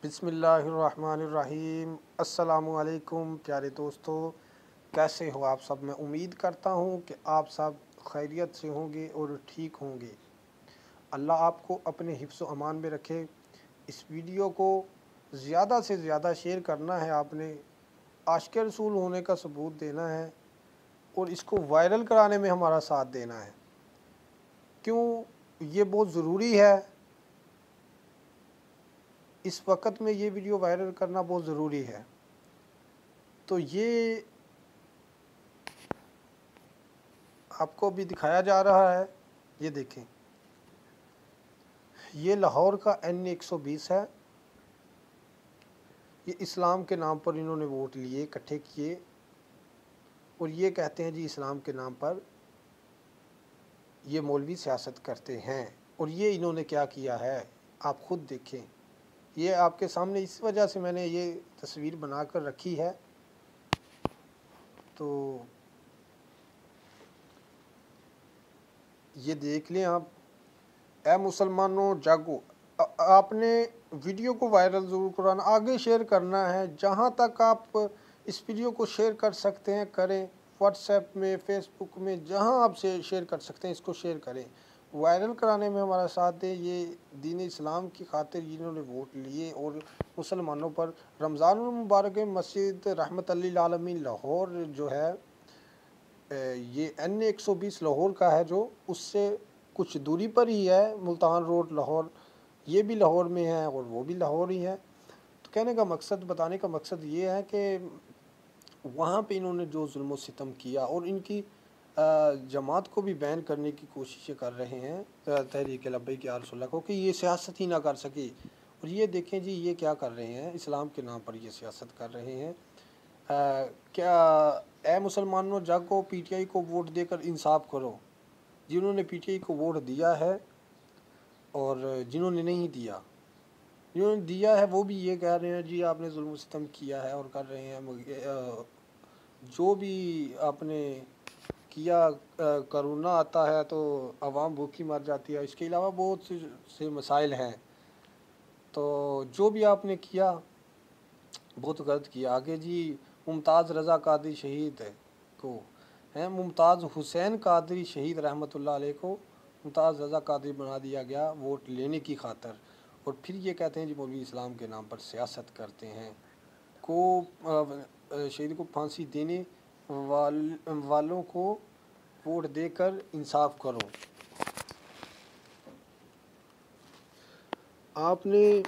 बिस्मिल्लाहिर्रहमानिर्रहीम। अस्सलामुअलैकुम प्यारे दोस्तों, कैसे हो आप सब। मैं उम्मीद करता हूँ कि आप सब खैरियत से होंगे और ठीक होंगे। अल्लाह आपको अपने हिफ्ज़ व अमान में रखे। इस वीडियो को ज़्यादा से ज़्यादा शेयर करना है आपने, आशिक़ रसूल होने का सबूत देना है और इसको वायरल कराने में हमारा साथ देना है। क्यों ये बहुत ज़रूरी है, इस वक्त में ये वीडियो वायरल करना बहुत ज़रूरी है। तो ये आपको भी दिखाया जा रहा है, ये देखें, ये लाहौर का N120 है। ये इस्लाम के नाम पर इन्होंने वोट लिए, इकट्ठे किए और ये कहते हैं जी इस्लाम के नाम पर ये मौलवी सियासत करते हैं। और ये इन्होंने क्या किया है आप ख़ुद देखें। ये आपके सामने इस वजह से मैंने ये तस्वीर बना कर रखी है। तो ये देख लें आप। ए मुसलमानों जागो, आपने वीडियो को वायरल ज़रूर कराना, आगे शेयर करना है। जहाँ तक आप इस वीडियो को शेयर कर सकते हैं करें, व्हाट्सएप में, फेसबुक में, जहाँ आप शेयर कर सकते हैं इसको शेयर करें, वायरल कराने में हमारा साथ दें। ये दीन इस्लाम की खातिर इन्होंने वोट लिए और मुसलमानों पर रमज़ान मुबारक में मस्जिद रहमत लिल आलमीन लाहौर जो है, ये N120 लाहौर का है, जो उससे कुछ दूरी पर ही है, मुल्तान रोड लाहौर। ये भी लाहौर में है और वो भी लाहौर ही है। तो कहने का मकसद, बताने का मकसद ये है कि वहाँ पे इन्होंने जो जुल्म व सितम किया और इनकी जमात को भी बैन करने की कोशिशें कर रहे हैं, तहरीक लब्बैक या रसूलल्लाह को, कि ये सियासत ही ना कर सके। और ये देखें जी ये क्या कर रहे हैं, इस्लाम के नाम पर ये सियासत कर रहे हैं। क्या ए मुसलमानों जागो, PTI को वोट देकर इंसाफ करो। जिन्होंने PTI को वोट दिया है और जिन्होंने नहीं दिया, जिन्होंने दिया है वो भी ये कह रहे हैं जी आपने जुल्म सितम किया है और कर रहे हैं। जो भी आपने किया, करोना आता है तो आवाम भूखी मर जाती है। इसके अलावा बहुत से मसाइल हैं। तो जो भी आपने किया बहुत गलत किया। आगे जी मुमताज़ रज़ा कादरी शहीद को हैं, मुमताज़ हुसैन कादरी शहीद रहमतुल्लाह अलैह को मुमताज़ रज़ा कादरी बना दिया गया वोट लेने की खातर। और फिर ये कहते हैं जी मौलवी इस्लाम के नाम पर सियासत करते हैं। शहीद को फांसी देने वालों को वोट देकर इंसाफ करो। आपने